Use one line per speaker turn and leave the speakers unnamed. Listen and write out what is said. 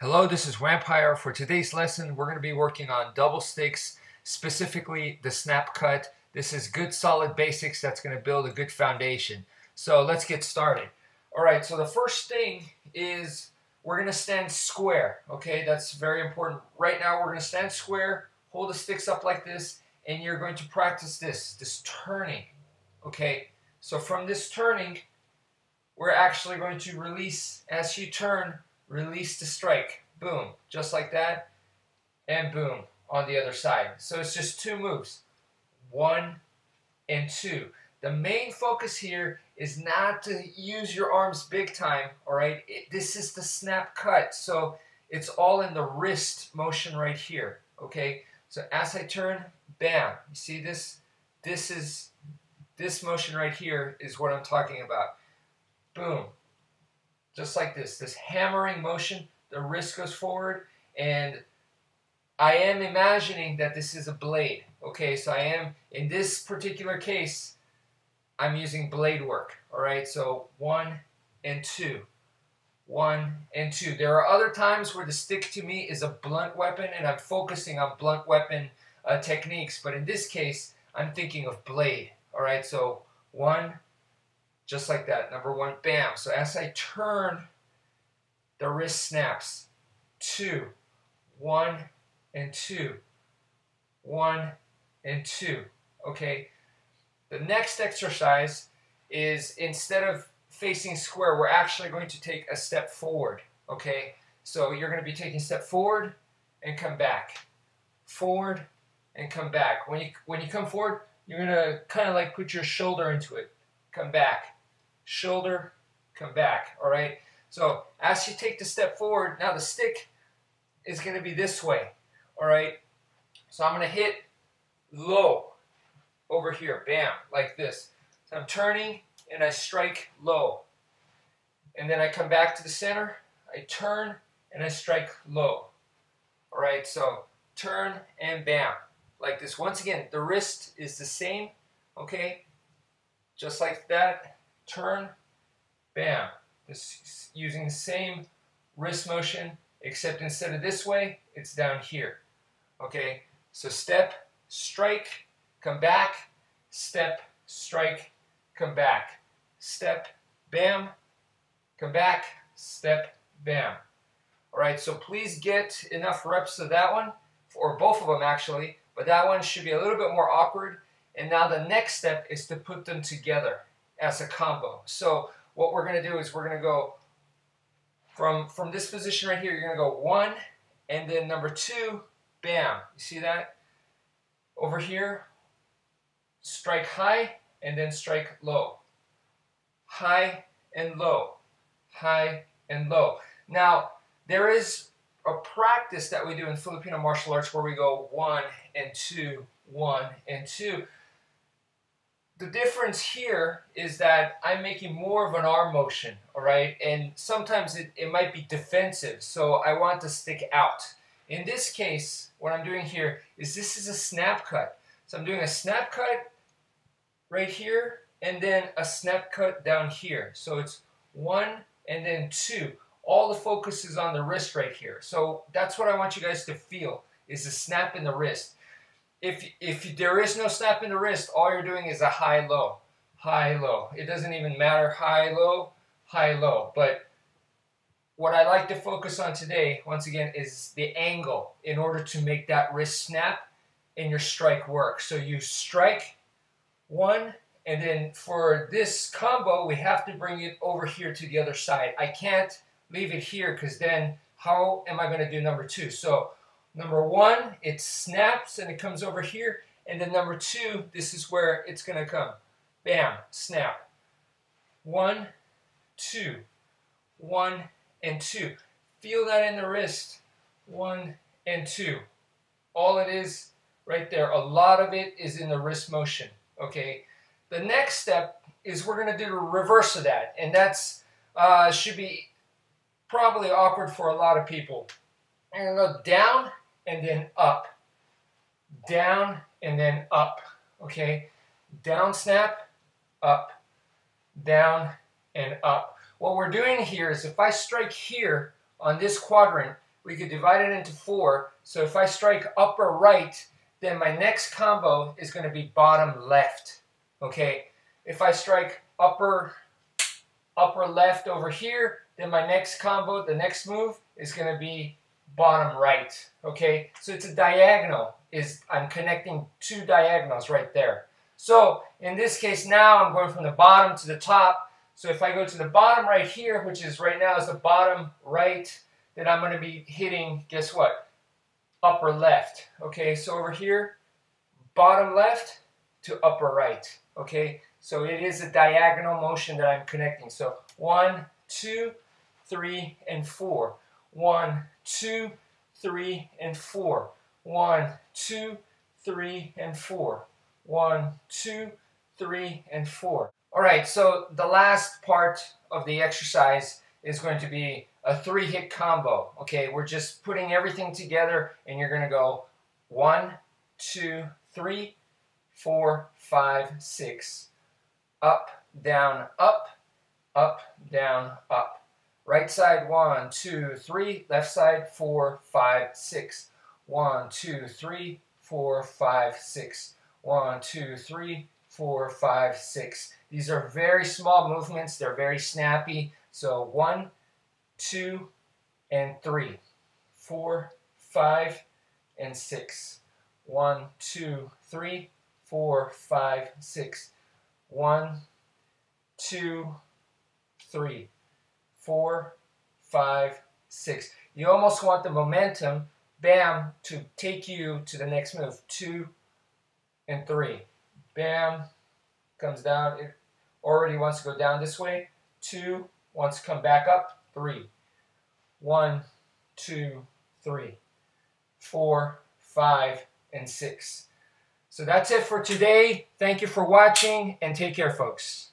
Hello, this is wmpyr. For today's lesson, we're going to be working on double sticks, specifically the snap cut. This is good solid basics that's going to build a good foundation. So let's get started. Alright, so the first thing is we're going to stand square. Okay, that's very important. Right now we're going to stand square, hold the sticks up like this, and you're going to practice this turning. Okay, so from this turning, we're actually going to release as you turn. Release the strike, boom, just like that, and boom, on the other side. So it's just two moves, 1 and 2. The main focus here is not to use your arms big time, all right? This is the snap cut, so it's all in the wrist motion right here, okay? So as I turn, bam, you see this? This motion right here is what I'm talking about. Boom. Just like this hammering motion, the wrist goes forward, and I am imagining that this is a blade. Okay, so I am, in this particular case, I'm using blade work. All right, so 1 and 2. 1 and 2. There are other times where the stick to me is a blunt weapon, and I'm focusing on blunt weapon techniques, but in this case, I'm thinking of blade. All right, so 1, just like that. Number 1, bam. So as I turn, the wrist snaps. 2, 1 and 2. 1 and 2. Okay. The next exercise is, instead of facing square, we're actually going to take a step forward. Okay. So you're going to be taking a step forward and come back. Forward and come back. When you come forward, you're going to kind of like put your shoulder into it. Come back. Shoulder, come back. All right. So as you take the step forward, now the stick is going to be this way. All right. So I'm going to hit low over here. Bam, like this. So I'm turning and I strike low. And then I come back to the center. I turn and I strike low. All right. So turn and bam, like this. Once again, the wrist is the same. Okay. Just like that. Turn, bam. This using the same wrist motion, except instead of this way, it's down here. Okay, so step, strike, come back, step, strike, come back, step, bam, come back, step, bam. All right, so please get enough reps of that one, or both of them actually, but that one should be a little bit more awkward. And now the next step is to put them together as a combo. So what we're going to do is we're going to go from this position right here. You're going to go 1 and then number 2, bam. You see that? Over here, strike high and then strike low. High and low. High and low. Now, there is a practice that we do in Filipino martial arts where we go 1 and 2, 1 and 2. The difference here is that I'm making more of an arm motion, all right? And sometimes it might be defensive, so I want to stick out. In this case, what I'm doing here is this is a snap cut. So I'm doing a snap cut right here, and then a snap cut down here. So it's 1 and then 2. All the focus is on the wrist right here. So that's what I want you guys to feel, is the snap in the wrist. If there is no snap in the wrist, all you're doing is a high-low, high-low. It doesn't even matter, high-low, high-low. But what I like to focus on today, once again, is the angle in order to make that wrist snap and your strike work. So you strike 1, and then for this combo, we have to bring it over here to the other side. I can't leave it here because then how am I going to do number 2? So number 1, it snaps and it comes over here. And then number 2, this is where it's going to come. Bam, snap. 1, 2. 1 and 2. Feel that in the wrist. 1 and 2. All it is right there. A lot of it is in the wrist motion. Okay. The next step is we're going to do the reverse of that. And that's should be probably awkward for a lot of people. I'm going to go down and then up. Down and then up. Okay? Down snap, up. Down and up. What we're doing here is if I strike here on this quadrant, we could divide it into 4. So if I strike upper right, then my next combo is going to be bottom left. Okay? If I strike upper left over here, then my next combo, the next move, is going to be bottom right. Okay? So it's a diagonal. I'm connecting 2 diagonals right there. So in this case now I'm going from the bottom to the top. So if I go to the bottom right here, which is right now is the bottom right, then I'm going to be hitting, guess what? Upper left. Okay, so over here, bottom left to upper right. Okay, so it is a diagonal motion that I'm connecting. So 1, 2, 3, and 4. 1, 2, 3, and 4. 1, 2, 3, and 4. 1, 2, 3, and 4. All right, so the last part of the exercise is going to be a 3-hit combo. Okay, we're just putting everything together, and you're going to go 1, 2, 3, 4, 5, 6. Up, down, up, down, up. Right side 1, 2, 3. Left side 4, 5, 6. 1, 2, 3, 4, 5, 6. 1, 2, 3, 4, 5, 6. These are very small movements. They're very snappy. So 1, 2, and 3. 4, 5, and 6. 1, 2, 3, 4, 5, 6. 1, 2, 3, 4, 5, 6. You almost want the momentum, bam, to take you to the next move. 2 and 3. Bam, comes down. It already wants to go down this way. 2, wants to come back up. 3. 1, 2, 3. 4, 5, and 6. So that's it for today. Thank you for watching, and take care, folks.